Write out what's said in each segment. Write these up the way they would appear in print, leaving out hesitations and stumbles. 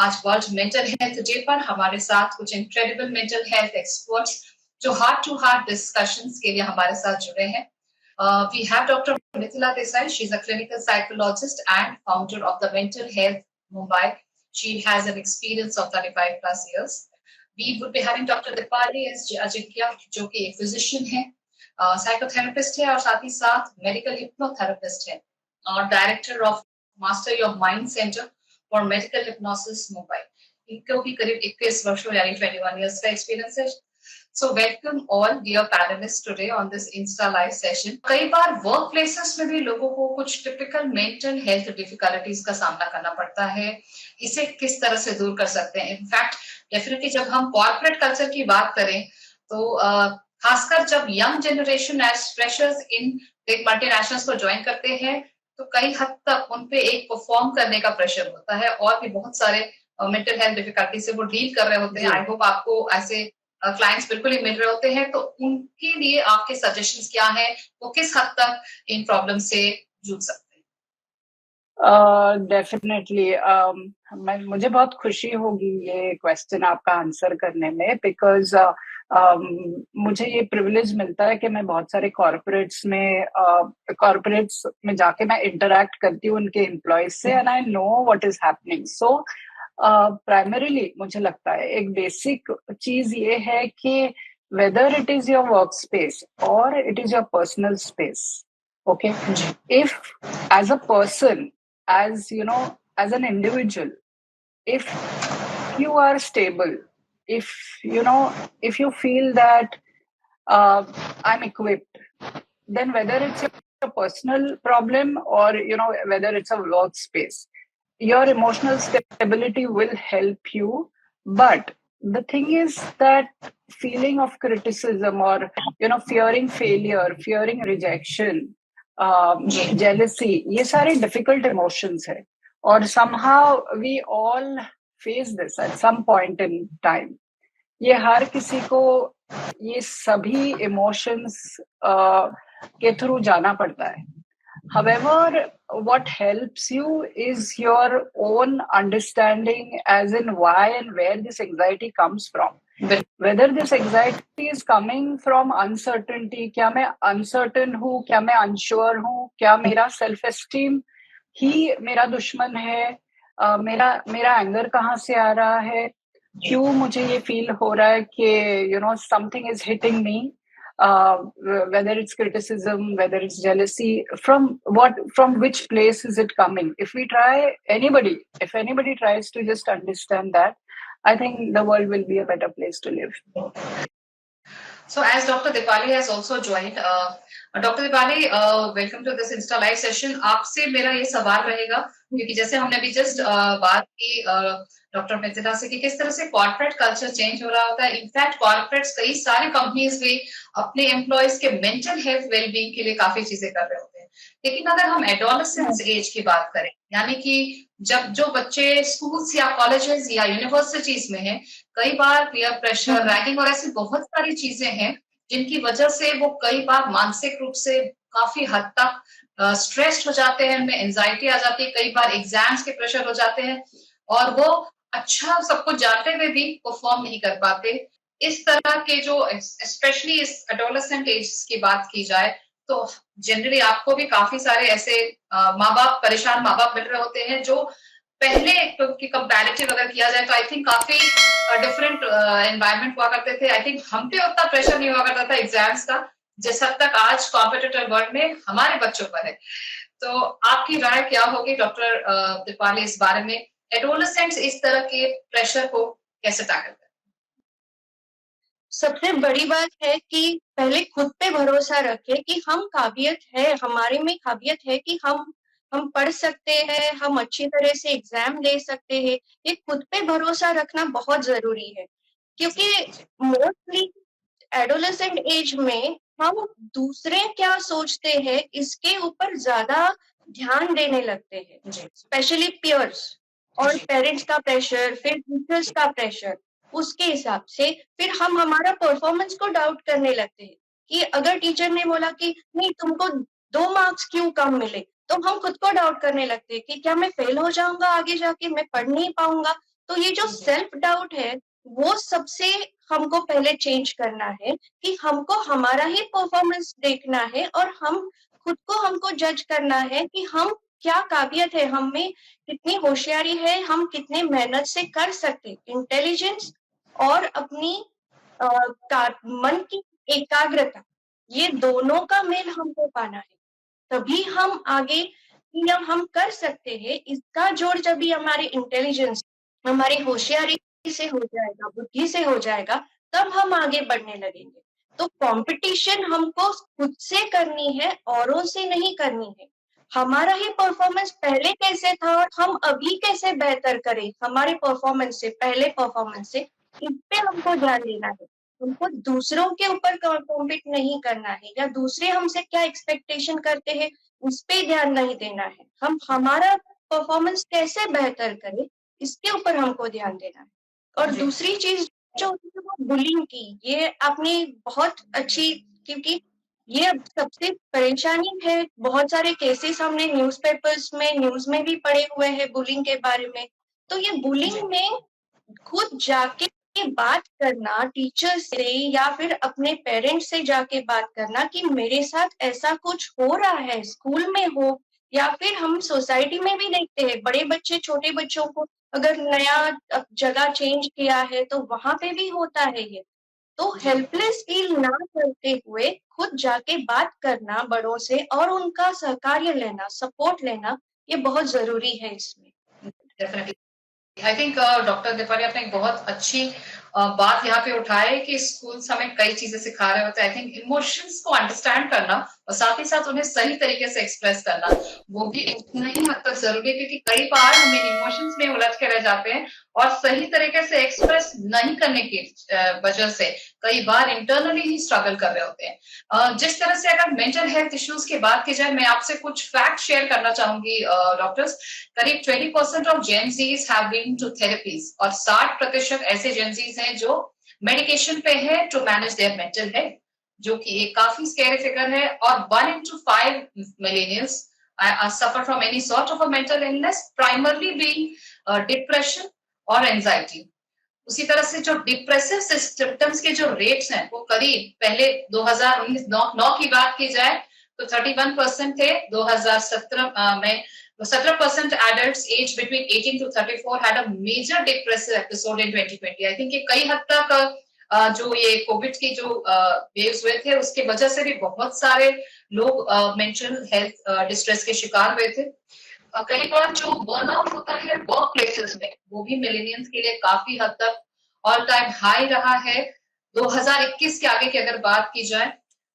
आज world mental health day पर हमारे साथ कुछ इनक्रेडिबल मेंटल हेल्थ एक्सपर्ट्स जो हार्ट टू हार्ट डिस्कशंस के लिए हमारे साथ जुड़े हैं. We have Dr. Mithila Desai. She's a clinical psychologist and founder of the Mental Health Mumbai. She has an experience of 35 plus years. We would be having Dr. Dipali S. Ajinkya, जो कि एक physician है, psychotherapist है और साथ ही साथ medical hypnotherapist है और director of mastery of mind centre for medical hypnosis Mumbai. इनको भी करीब 21 वर्षों यानी 21 इयर्स का एक्सपीरियंस है. So welcome all dear panelists today on this Insta Live session. कई बार वर्क प्लेसेस में भी लोगों को कुछ टिपिकल मेंटल हेल्थ डिफिकल्टीज का सामना करना पड़ता है. इसे किस तरह से दूर कर सकते हैं? इनफैक्ट डेफिनेटली जब हम कॉर्पोरेट कल्चर की बात करें तो खासकर जब young generation age freshers in big multinationals को ज्वाइन करते हैं तो कई हद तक उन पे एक परफॉर्म करने का प्रेशर होता है और भी बहुत सारे मेंटल हेल्थ डिफिकल्टी से वो डील कर रहे होते हैं. आई होप आपको ऐसे क्लाइंट्स बिल्कुल ही मिल रहे होते हैं, तो उनके लिए आपके सजेशंस क्या हैं? वो किस हद तक इन प्रॉब्लम से जूझ सकते हैं? डेफिनेटली मुझे बहुत खुशी होगी ये क्वेश्चन आपका आंसर करने में, बिकॉज मुझे ये प्रिविलेज मिलता है कि मैं बहुत सारे कॉर्पोरेट्स में जाके मैं इंटरैक्ट करती हूँ उनके एम्प्लॉयज से, and I know what is happening. So primarily मुझे लगता है एक बेसिक चीज ये है कि whether it is your work space और it is your personal space, okay, if as a person, as you know, as an individual, if you are stable, if you feel that I'm equipped, then whether it's a personal problem or whether it's a workspace, your emotional stability will help you. But the thing is that feeling of criticism or fearing failure, fearing rejection, jealousy, ये सारे difficult emotions है और somehow we all face this at some point in time. ये हर किसी को ये सभी emotions के through जाना पड़ता है. However, what helps you is your own understanding as in why and where this anxiety comes from. Whether this anxiety is coming from uncertainty, क्या मैं uncertain हूँ, क्या मैं unsure हूँ, क्या मेरा self esteem ही मेरा दुश्मन है, मेरा anger कहाँ से आ रहा है, क्यों मुझे ये feel हो रहा है कि something is hitting me. Whether it's criticism, whether it's jealousy, from which place is it coming? If anybody tries to just understand that, I think the world will be a better place to live. So as Dr. Dipali has also joined, Dr. Dipali, welcome to this Insta Live session. आपसे मेरा ये सवाल रहेगा क्योंकि जैसे हमने अभी just बात की डॉक्टर मिथिला से कि किस तरह से कॉर्पोरेट कल्चर चेंज हो रहा होता है. इनफैक्ट कॉर्पोरेट्स कई सारे कंपनीज भी अपने एम्प्लॉयज के मेंटल हेल्थ वेलबींग के लिए काफी चीजें कर रहे होते हैं. लेकिन अगर हम एडोलेसेंस एज की बात करें, यानी कि जब जो बच्चे स्कूल्स या कॉलेजेस या यूनिवर्सिटीज में हैं, कई बार पीयर प्रेशर, रैगिंग और ऐसी बहुत सारी चीजें हैं जिनकी वजह से वो कई बार मानसिक रूप से काफी हद तक स्ट्रेस्ड हो जाते हैं, उनमें एंजाइटी आ जाती है, कई बार एग्जाम्स के प्रेशर हो जाते हैं और वो अच्छा सब कुछ जानते हुए भी परफॉर्म नहीं कर पाते. इस तरह के जो स्पेशली इस एडोलेसेंट एज की बात की जाए तो जनरली आपको भी काफी सारे ऐसे परेशान माँ बाप मिल रहे होते हैं जो पहले की कंपैरेटिव अगर किया जाए तो आई थिंक काफी डिफरेंट एनवायरनमेंट हुआ करते थे. आई थिंक हम पे उतना प्रेशर नहीं हुआ करता था एग्जाम्स का जिस हद तक आज कॉम्पिटिटिव वर्ल्ड में हमारे बच्चों पर है. तो आपकी राय क्या होगी डॉक्टर दीपाली इस बारे में, एडोलेसेंट्स इस तरह के प्रेशर को कैसे टैकल करें? सबसे बड़ी बात है कि पहले खुद पे भरोसा रखे कि हम काबिलियत है, हमारे में काबिलियत है कि हम पढ़ सकते हैं, हम अच्छी तरह से एग्जाम दे सकते हैं. ये खुद पे भरोसा रखना बहुत जरूरी है क्योंकि मोस्टली एडोलेसेंट एज में हम दूसरे क्या सोचते हैं इसके ऊपर ज्यादा ध्यान देने लगते हैं, स्पेशली पियर्स और पेरेंट्स का प्रेशर, फिर टीचर्स का प्रेशर. उसके हिसाब से फिर हम हमारा परफॉर्मेंस को डाउट करने लगते हैं कि अगर टीचर ने बोला कि नहीं तुमको 2 मार्क्स क्यों कम मिले, तो हम खुद को डाउट करने लगते हैं कि क्या मैं फेल हो जाऊंगा, आगे जाके मैं पढ़ नहीं पाऊंगा. तो ये जो सेल्फ डाउट है वो सबसे हमको पहले चेंज करना है कि हमको हमारा ही परफॉर्मेंस देखना है और हमको जज करना है कि हम क्या काबिलियत है, हम में कितनी होशियारी है, हम कितने मेहनत से कर सकते, इंटेलिजेंस और अपनी मन की एकाग्रता, ये दोनों का मेल हमको पाना है, तभी हम आगे या हम कर सकते हैं। इसका जोड़ जब भी हमारी इंटेलिजेंस, हमारी होशियारी से हो जाएगा, बुद्धि से हो जाएगा, तब हम आगे बढ़ने लगेंगे। तो कंपटीशन हमको खुद से करनी है, औरों से नहीं करनी है। हमारा ही परफॉर्मेंस पहले कैसे था और हम अभी कैसे बेहतर करें हमारे परफॉर्मेंस से, पहले परफॉर्मेंस से, इस पे हमको ध्यान देना है। हमको दूसरों के ऊपर कॉम्पीट नहीं करना है या दूसरे हमसे क्या एक्सपेक्टेशन करते हैं उस पे ध्यान नहीं देना है। हम हमारा परफॉर्मेंस कैसे बेहतर करें इसके ऊपर हमको ध्यान देना है। और दूसरी चीज जो होती है वो बुलिंग की, ये आपने बहुत अच्छी, क्योंकि ये अब सबसे परेशानी है। बहुत सारे केसेस हमने न्यूज़पेपर्स में, न्यूज में भी पढ़े हुए हैं बुलिंग के बारे में। तो ये बुलिंग में खुद जाके बात करना टीचर से या फिर अपने पेरेंट्स से जाके बात करना कि मेरे साथ ऐसा कुछ हो रहा है, स्कूल में हो या फिर हम सोसाइटी में भी देखते हैं, बड़े बच्चे छोटे बच्चों को अगर नया जगह चेंज किया है तो वहां पे भी होता है ये। तो हेल्पलेस फील ना करते हुए खुद जाके बात करना बड़ों से और उनका सहकार्य लेना, सपोर्ट लेना, ये बहुत जरूरी है इसमें। Definitely I think doctor Deepali आपने एक बहुत अच्छी बात यहाँ पे उठाई कि स्कूल्स हमें कई चीजें सिखा रहे होते हैं। आई थिंक इमोशंस को अंडरस्टैंड करना और साथ ही साथ उन्हें सही तरीके से एक्सप्रेस करना वो भी उतना ही हद तक जरूरी है, क्योंकि कई बार हम इन इमोशंस में उलझ के रह जाते हैं और सही तरीके से एक्सप्रेस नहीं करने की वजह से कई बार इंटरनली ही स्ट्रगल कर रहे होते हैं। जिस तरह से अगर मेंटल हेल्थ इश्यूज की बात की जाए, मैं आपसे कुछ फैक्ट शेयर करना चाहूंगी डॉक्टर्स। करीब 20% of GenZs have been to therapies और 60% ऐसे जेनजीज हैं जो मेडिकेशन पे है to manage their mental health, जो कि एक काफी स्केरी फिगर है। और 1 in 5 millennials suffer from any sort of a mental illness, primarily being depression और एंजाइटी। उसी तरह से जो डिप्रेसिव सिम्टम्स के जो रेट्स हैं वो करीब पहले 2019 की बात की जाए तो 31% थे। 2017 में 17% adults aged between 18 to 34 had a major depressive episode in 2020। I think ये कई हद तक जो ये कोविड की जो वेव्स हुए थे उसके वजह से भी बहुत सारे लोग मेंटल हेल्थ डिस्ट्रेस के शिकार हुए थे। कई बार जो बर्नआउट होता है वर्क प्लेसेस में वो भी मिलेनियंस के लिए काफी हद तक ऑल टाइम हाई रहा है 2021 के आगे की अगर बात की जाए।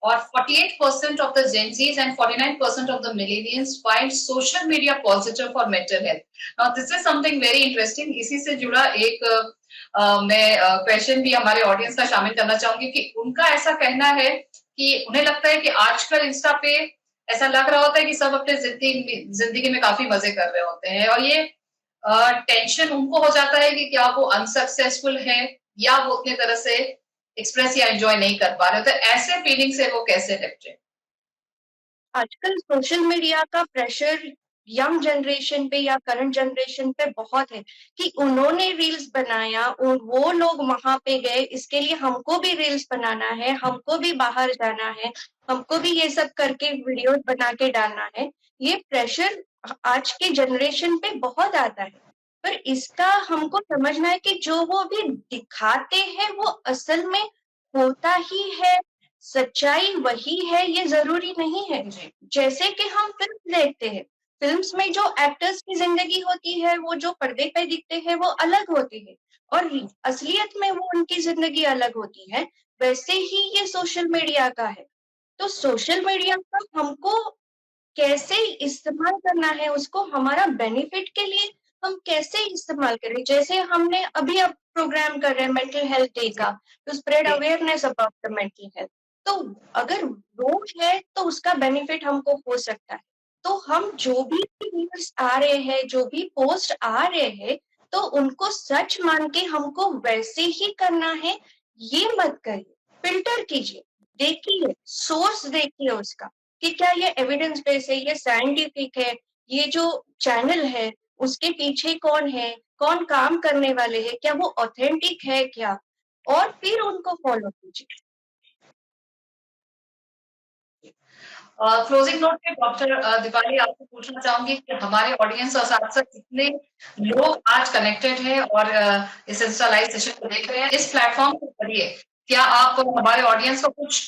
और 48% of the Gen Zs and 49% of the millennials find social media positive for mental health. Now this is something very interesting। इसी से जुड़ा एक मैं क्वेश्चन भी हमारे ऑडियंस का शामिल करना चाहूंगी कि उनका ऐसा कहना है कि उन्हें लगता है कि आजकल इंस्टा पे ऐसा लग रहा होता है कि सब अपने जिंदगी में काफी मजे कर रहे होते हैं और ये टेंशन उनको हो जाता है कि क्या वो अनसक्सेसफुल है या वो उतने तरह से एक्सप्रेस या एंजॉय नहीं कर पा रहे। तो ऐसे फीलिंग से वो कैसे निपटे? आजकल सोशल मीडिया का प्रेशर यंग जनरेशन पे या करंट जनरेशन पे बहुत है कि उन्होंने रील्स बनाया और वो लोग वहां पे गए, इसके लिए हमको भी रील्स बनाना है, हमको भी बाहर जाना है, हमको भी ये सब करके वीडियोस बना के डालना है। ये प्रेशर आज के जनरेशन पे बहुत आता है, पर इसका हमको समझना है कि जो वो भी दिखाते हैं वो असल में होता ही है, सच्चाई वही है, ये जरूरी नहीं है। जैसे कि हम फिल्म देखते हैं, फिल्म्स में जो एक्टर्स की जिंदगी होती है वो जो पर्दे पे दिखते हैं वो अलग होती है और असलियत में वो उनकी जिंदगी अलग होती है। वैसे ही ये सोशल मीडिया का है। तो सोशल मीडिया का हमको कैसे इस्तेमाल करना है, उसको हमारा बेनिफिट के लिए हम कैसे इस्तेमाल करें। जैसे हमने अभी अब प्रोग्राम कर रहे हैं मेंटल हेल्थ डे का, to spread awareness about the mental health. तो अगर वो है तो उसका बेनिफिट हमको हो सकता है। तो हम जो भी रील्स आ रहे हैं, जो भी पोस्ट आ रहे हैं, तो उनको सच मान के हमको वैसे ही करना है। ये मत करिए, फिल्टर कीजिए, देखिए, सोर्स देखिए उसका कि क्या ये एविडेंस बेस है, ये साइंटिफिक है, ये जो चैनल है उसके पीछे कौन है, कौन काम करने वाले हैं, क्या वो ऑथेंटिक है क्या, और फिर उनको फॉलो कीजिए। क्लोजिंग नोट पे डॉक्टर दीपाली आपसे पूछना चाहूंगी कि हमारे ऑडियंस और साथ साथ जितने लोग आज कनेक्टेड हैं और इस इंस्टा लाइव सेशन को देख रहे हैं इस प्लेटफॉर्म के जरिए, क्या आप हमारे ऑडियंस को कुछ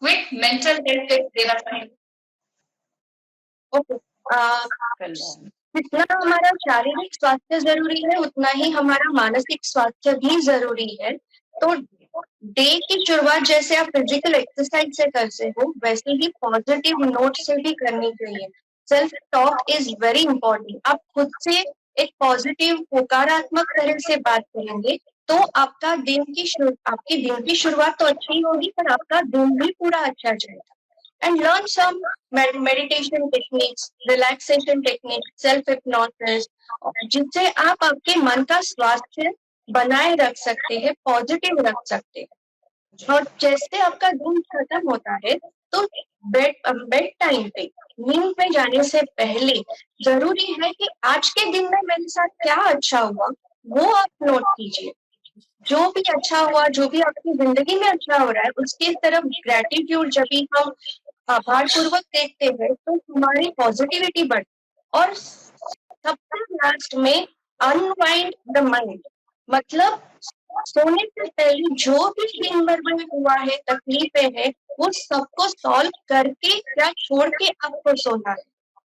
क्विक मेंटल हेल्थ टिप्स देना चाहेंगे? ओके, जितना हमारा शारीरिक स्वास्थ्य जरूरी है उतना ही हमारा मानसिक स्वास्थ्य भी जरूरी है। तो डे की शुरुआत जैसे आप फिजिकल एक्सरसाइज से करते हो वैसे ही पॉजिटिव नोट से भी करनी चाहिए। Self talk is very important. आप खुद से एक पॉजिटिव सकारात्मक तरह से बात करेंगे तो आपका आपकी दिन की शुरुआत तो अच्छी होगी पर आपका दिन भी पूरा अच्छा जाएगा। And learn some meditation techniques, relaxation techniques, self-hypnosis, जिससे आप आपके मन का स्वास्थ्य बनाए रख सकते हैं, पॉजिटिव रख सकते हैं। और जैसे आपका दिन खत्म होता है तो बेड टाइम पे नींद में जाने से पहले जरूरी है कि आज के दिन में मेरे साथ क्या अच्छा हुआ वो आप नोट कीजिए। जो भी अच्छा हुआ, जो भी आपकी जिंदगी में अच्छा हो रहा है उसकी तरफ ग्रेटिट्यूड जब भी हम आभार पूर्वक देखते हैं तो हमारी पॉजिटिविटी बढ़ती। और सबसे लास्ट में अनवाइंड द माइंड, मतलब सोने से पहले जो भी दिन भर में हुआ है, तकलीफें हैं, वो सबको सॉल्व करके या छोड़ के आपको सोना है।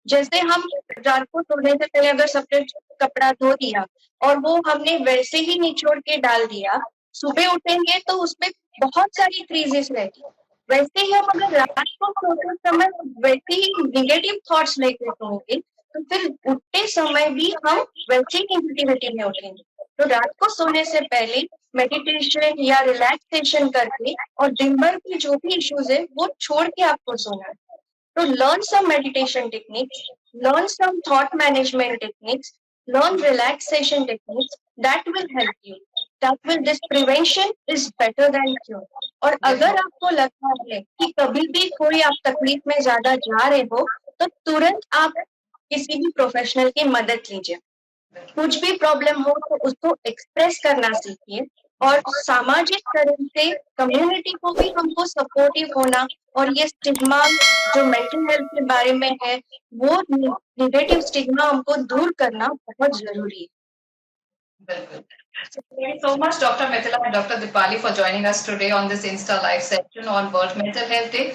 जैसे हम रात को सोने से पहले अगर सबने कपड़ा धो दिया और वो हमने वैसे ही निचोड़ के डाल दिया, सुबह उठेंगे तो उसमें बहुत सारी क्रीजेस रहेगी। वैसे ही हम अगर रात को सोते समय वैसे ही निगेटिव थॉट्स लेके सोएंगे तो फिर उठते समय भी हम वैसे ही नेगेटिविटी में उठेंगे। तो रात को सोने से पहले मेडिटेशन या रिलैक्सेशन करके और दिन भर की जो भी इश्यूज है वो छोड़ के आपको सोना है। So learn some meditation techniques, learn some thought management techniques, learn relaxation techniques that will help you. This prevention is better than cure. और अगर आपको लगता है कि कभी भी कोई आप तकलीफ में ज्यादा जा रहे हो तो तुरंत आप किसी भी प्रोफेशनल की मदद लीजिए। कुछ भी प्रॉब्लम हो तो उसको एक्सप्रेस करना सीखिए और सामाजिक तरह से कम्युनिटी को भी हमको सपोर्टिव होना और ये स्टिग्मा जो मेंटल हेल्थ के बारे में है वो निगेटिव स्टिग्मा हमको दूर करना बहुत जरूरी है। बिल्कुल। So thank you so much, Dr. Mithila and Dr. Dipali, for joining us today on this Insta Live session on World Mental Health Day.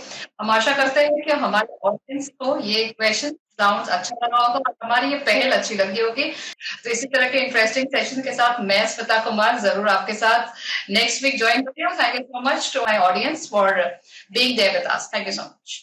हम आशा करते हैं कि हमारे ऑडियंस को ये क्वेश्चन राउंड अच्छा लगा होगा और हमारी ये पहल अच्छी लगी होगी। तो इसी तरह के इंटरेस्टिंग सेशन के साथ मैं स्मिता कुमार जरूर आपके साथ नेक्स्ट वीक ज्वाइन करती हूँ। Thank you so much to my audience for being there with us. Thank you so much.